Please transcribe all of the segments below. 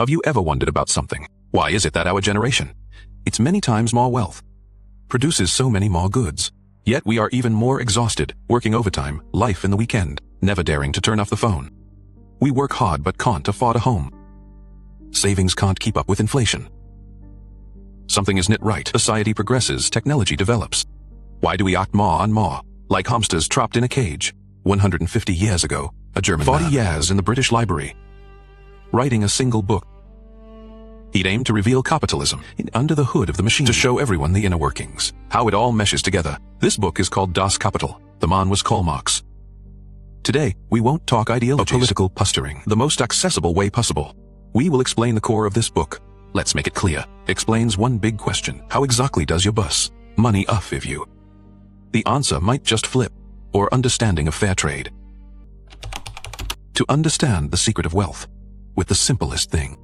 Have you ever wondered about something? Why is it that our generation, it's many times more wealth, produces so many more goods, yet we are even more exhausted, working overtime, life in the weekend, never daring to turn off the phone? We work hard but can't afford a home. Savings can't keep up with inflation. Something isn't right. Society progresses, technology develops. Why do we act more and more like hamsters trapped in a cage? 150 years ago, a German 40 years in the British Library, writing a single book. He'd aimed to reveal capitalism under the hood of the machine, to show everyone the inner workings, how it all meshes together. This book is called Das Kapital. The man was Karl Marx. Today, we won't talk ideologies or political posturing the most accessible way possible. We will explain the core of this book. Let's make it clear. Explains one big question. How exactly does your boss money off of you? The answer might just flip, or understanding of fair trade. To understand the secret of wealth, with the simplest thing.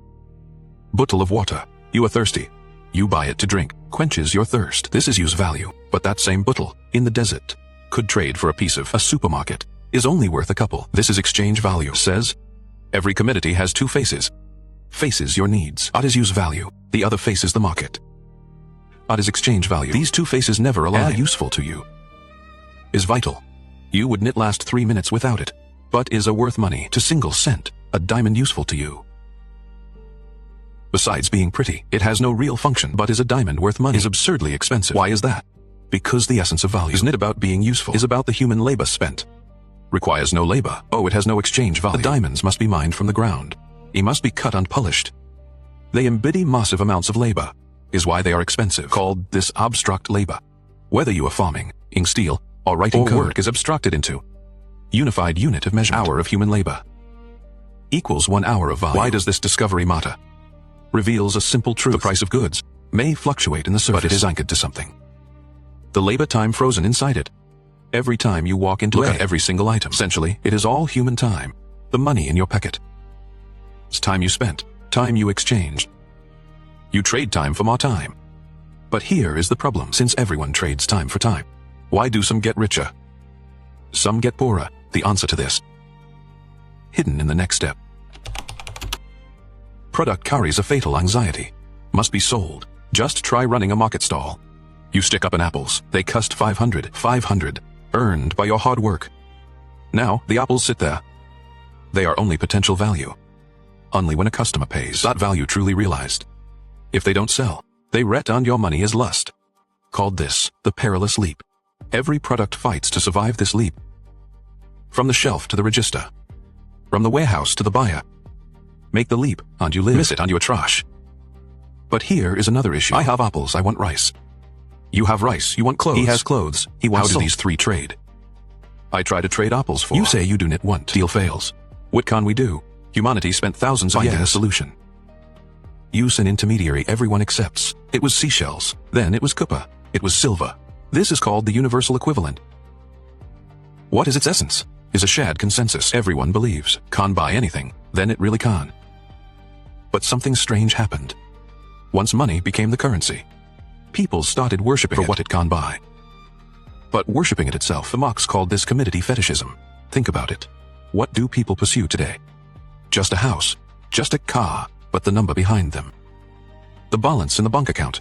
Bottle of water. You are thirsty. You buy it to drink. Quenches your thirst. This is use value. But that same bottle, in the desert, could trade for a piece of a supermarket, is only worth a couple. This is exchange value. Says, every commodity has two faces. Faces your needs. That is use value. The other face is the market. That is exchange value. These two faces never align. Useful to you. Is vital. You wouldn't last 3 minutes without it. But is a worth money to single cent. A diamond useful to you. Besides being pretty, it has no real function. But is a diamond worth money? Is absurdly expensive. Why is that? Because the essence of value isn't about being useful. Is about the human labor spent. Requires no labor. Oh, it has no exchange value. The diamonds must be mined from the ground. They must be cut and polished. They embody massive amounts of labor. Is why they are expensive. Called this abstract labor. Whether you are farming, ing steel, or writing code, work is abstracted into unified unit of measurement. Hour of human labor equals 1 hour of value. Why does this discovery matter? Reveals a simple truth. The price of goods may fluctuate in the surface, but it is anchored to something. The labor time frozen inside it. Every time you walk into look at every single item. Essentially, it is all human time. The money in your pocket. It's time you spent, time you exchanged. You trade time for more time. But here is the problem. Since everyone trades time for time, why do some get richer? Some get poorer. The answer to this, hidden in the next step. Product carries a fatal anxiety. Must be sold. Just try running a market stall. You stick up in apples. They cost 500, earned by your hard work. Now, the apples sit there. They are only potential value. Only when a customer pays that value truly realized. If they don't sell, they ret on your money as lust. Called this, the perilous leap. Every product fights to survive this leap. From the shelf to the register. From the warehouse to the buyer. Make the leap, and you live. Miss it, and you are trash. But here is another issue. I have apples, I want rice. You have rice, you want clothes. He has clothes, he wants How do these three trade? I try to trade apples for. You say you do not want. Deal fails. What can we do? Humanity spent thousands of years finding a solution. Use an intermediary everyone accepts. It was seashells. Then it was copper. It was silver. This is called the universal equivalent. What is its essence? Is a shared consensus. Everyone believes. Can't buy anything. Then it really can. But something strange happened. Once money became the currency, people started worshipping for what it can buy. But worshipping it itself, Marx called this commodity fetishism. Think about it. What do people pursue today? Just a house, just a car, but the number behind them. The balance in the bank account.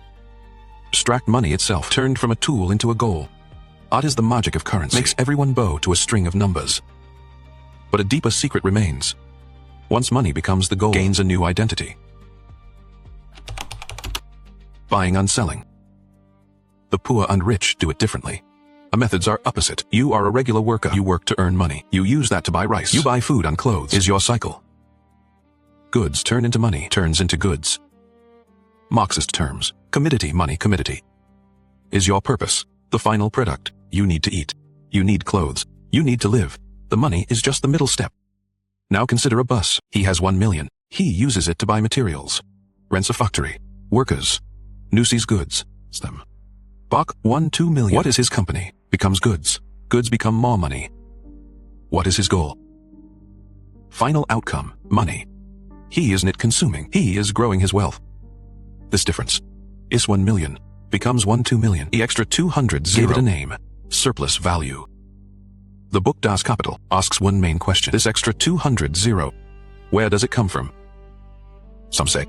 Abstract money itself turned from a tool into a goal. That is the magic of currency. Makes everyone bow to a string of numbers. But a deeper secret remains. Once money becomes the goal, gains a new identity. Buying and selling. The poor and rich do it differently. The methods are opposite. You are a regular worker. You work to earn money. You use that to buy rice. You buy food and clothes. Is your cycle. Goods turn into money, turns into goods. Marxist terms. Commodity, money, commodity. Is your purpose. The final product. You need to eat. You need clothes. You need to live. The money is just the middle step. Now consider a bus. He has 1 million. He uses it to buy materials. Rents a factory. Workers. Nusees goods. Them. Bach, 2 million. What is his company? Becomes goods. Goods become more money. What is his goal? Final outcome, money. He isn't consuming. He is growing his wealth. This difference is 1 million. Becomes 2 million. The extra 200 gave it a name. Surplus value. The book Das Kapital asks one main question. This extra 200 where does it come from? Some say.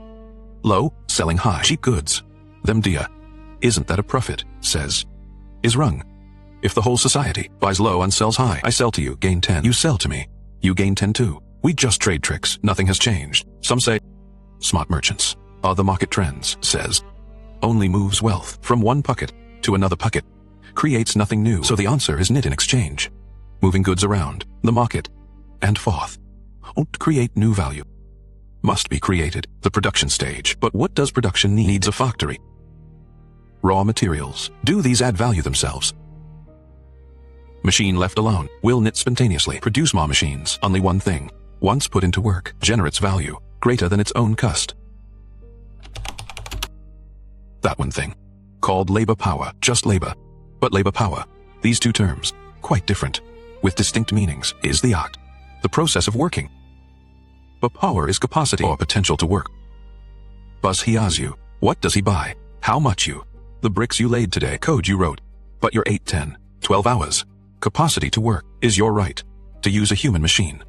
Low, selling high, cheap goods. Them dear. Isn't that a profit, says. Is wrong. If the whole society buys low and sells high, I sell to you, gain 10. You sell to me. You gain 10 too. We just trade tricks. Nothing has changed. Some say. Smart merchants are the market trends, says. Only moves wealth from one pocket to another pocket. Creates nothing new. So the answer is knit in exchange. Moving goods around the market and forth. Won't create new value. Must be created, the production stage. But what does production need? Needs a factory. Raw materials. Do these add value themselves? Machine left alone will knit spontaneously. Produce more machines. Only one thing, once put into work, generates value greater than its own cost. That one thing, called labor power, just labor. But labor power, these two terms, quite different, with distinct meanings, is the act, the process of working. But power is capacity or potential to work. Bus he asks you, what does he buy? How much you? The bricks you laid today, code you wrote. But your 8, 10, 12 hours, capacity to work, is your right to use a human machine.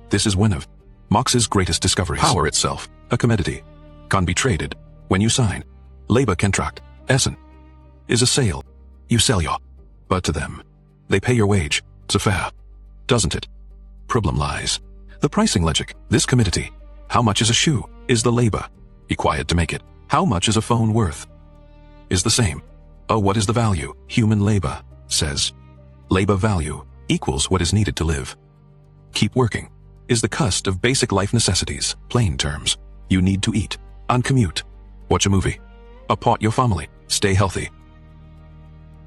This is one of Marx's greatest discoveries. Power itself, a commodity, can be traded. When you sign labor contract, Essen, is a sale. You sell your, but to them, they pay your wage. It's fair, doesn't it? Problem lies. The pricing logic, this commodity, how much is a shoe, is the labor required to make it. How much is a phone worth? Is the same. Oh, what is the value? Human labor, says. Labor value equals what is needed to live. Keep working is the cost of basic life necessities, plain terms. You need to eat, and commute, watch a movie, support your family, stay healthy.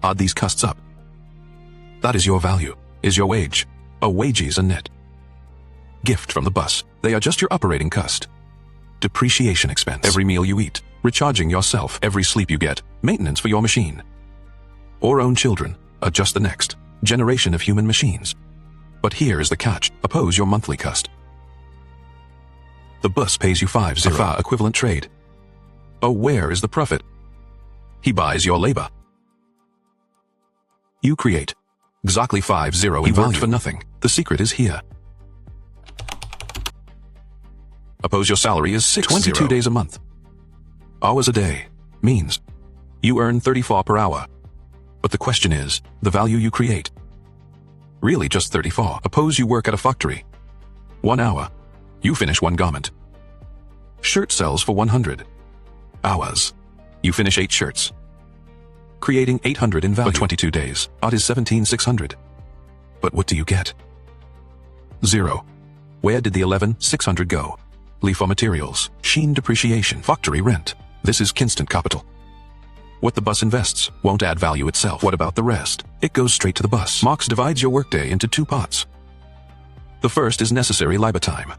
Add these costs up. That is your value, is your wage. A wages a net. Gift from the bus, they are just your operating cost. Depreciation expense, every meal you eat, recharging yourself, every sleep you get, maintenance for your machine. Or own children are just the next generation of human machines. But here is the catch, oppose your monthly cost. The bus pays you 5 0 a equivalent trade. Oh, where is the profit? He buys your labor. You create exactly 5 0 in value for nothing. The secret is here. Oppose your salary is 22 days a month. Hours a day means you earn 34 per hour. But the question is, the value you create. Really just 34. Suppose you work at a factory. 1 hour. You finish 1 garment. Shirt sells for 100 hours. You finish 8 shirts. Creating 800 in value. For 22 days, that is 17,600. But what do you get? 0. Where did the 11,600 go? Leave for materials, sheen depreciation, factory rent. This is constant capital. What the bus invests won't add value itself. What about the rest? It goes straight to the bus. Marx divides your workday into 2 parts. The first is necessary labor time.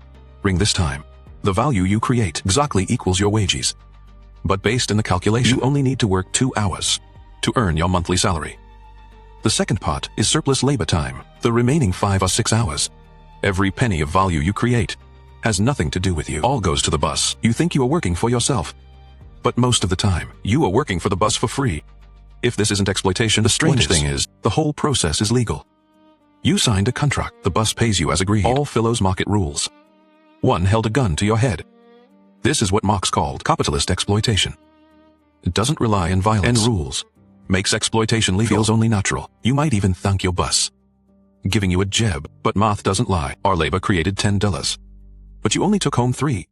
Ring this time. The value you create exactly equals your wages. But based in the calculation, you only need to work 2 hours to earn your monthly salary. The second part is surplus labor time. The remaining 5 or 6 hours. Every penny of value you create has nothing to do with you. All goes to the bus. You think you are working for yourself. But most of the time, you are working for the bus for free. If this isn't exploitation, the strange thing is, the whole process is legal. You signed a contract, the bus pays you as agreed. All follows market rules. One held a gun to your head. This is what Marx called capitalist exploitation. It doesn't rely on violence and rules. Makes exploitation legal. Feels only natural. You might even thank your bus. Giving you a jab, but math doesn't lie. Our labor created $10. But you only took home 3.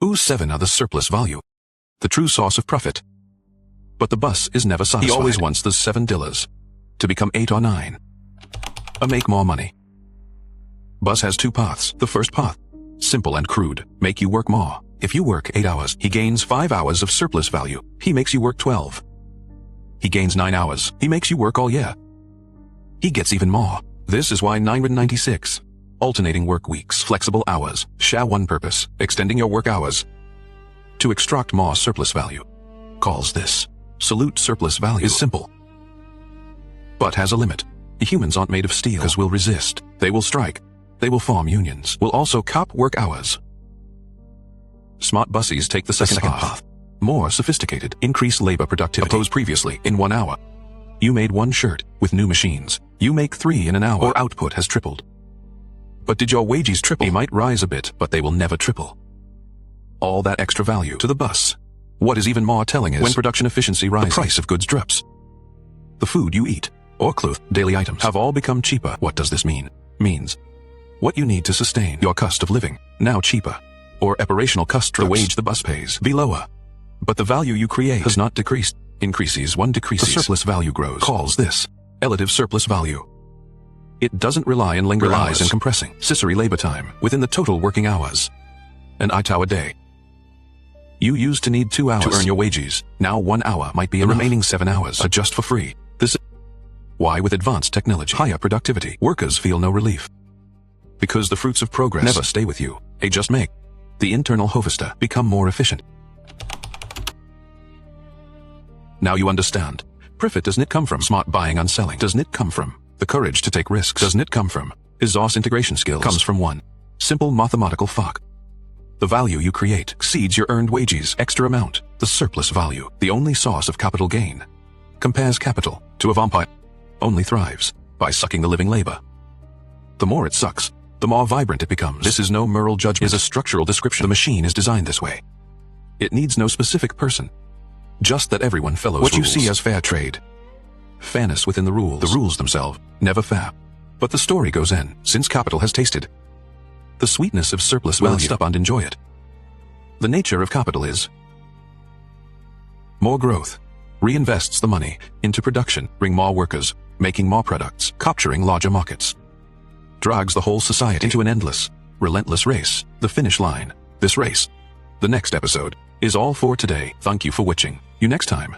Whose 7 are the surplus value? The true source of profit. But the bus is never satisfied. He always wants the $7 to become 8 or 9. Make more money. Bus has 2 paths. The first path, simple and crude, make you work more. If you work 8 hours, he gains 5 hours of surplus value. He makes you work 12. He gains 9 hours. He makes you work all year. He gets even more. This is why 996. Alternating work weeks, flexible hours, share one purpose, extending your work hours. To extract more surplus value. Calls this. Salute surplus value is simple. But has a limit. Humans aren't made of steel, because will resist. They will strike. They will form unions. Will also cap work hours. Smart buses take the second path. More sophisticated. Increase labor productivity. Oppose previously, in 1 hour. You made 1 shirt, with new machines. You make 3 in an hour. Or output has tripled. But did your wages triple? They might rise a bit, but they will never triple. all that extra value to the bus. What is even more telling is when production efficiency rises, the price of goods drops. The food you eat, or clothes, daily items, have all become cheaper. What does this mean? Means what you need to sustain your cost of living, now cheaper, or operational cost drops. The wage the bus pays be lower, but the value you create has not decreased. Increases one decreases. The surplus value grows. Calls this relative surplus value. It doesn't rely on linger hours and compressing Sissory labor time within the total working hours. An 8-hour day. You used to need 2 hours to earn your wages. Now 1 hour might be enough. The remaining 7 hours are just for free. This is why with advanced technology, higher productivity, workers feel no relief. Because the fruits of progress never stay with you. They just make the internal harvester become more efficient. Now you understand. Profit doesn't it come from smart buying and selling? Doesn't it come from the courage to take risks? Doesn't it come from resource integration skills? Comes from one simple mathematical fact. The value you create exceeds your earned wages. Extra amount, the surplus value, the only source of capital gain. Compares capital to a vampire. Only thrives by sucking the living labor. The more it sucks, the more vibrant it becomes. This is no moral judgment. It is a structural description. The machine is designed this way. It needs no specific person. Just that everyone follows what rules. You see as fair trade. Fairness within the rules themselves, never fair. But the story goes in, since capital has tasted the sweetness of surplus value, stop and enjoy it. The nature of capital is more growth, reinvests the money into production, bring more workers, making more products, capturing larger markets, drags the whole society into an endless, relentless race, the finish line. This race, the next episode, is all for today. Thank you for watching. You next time.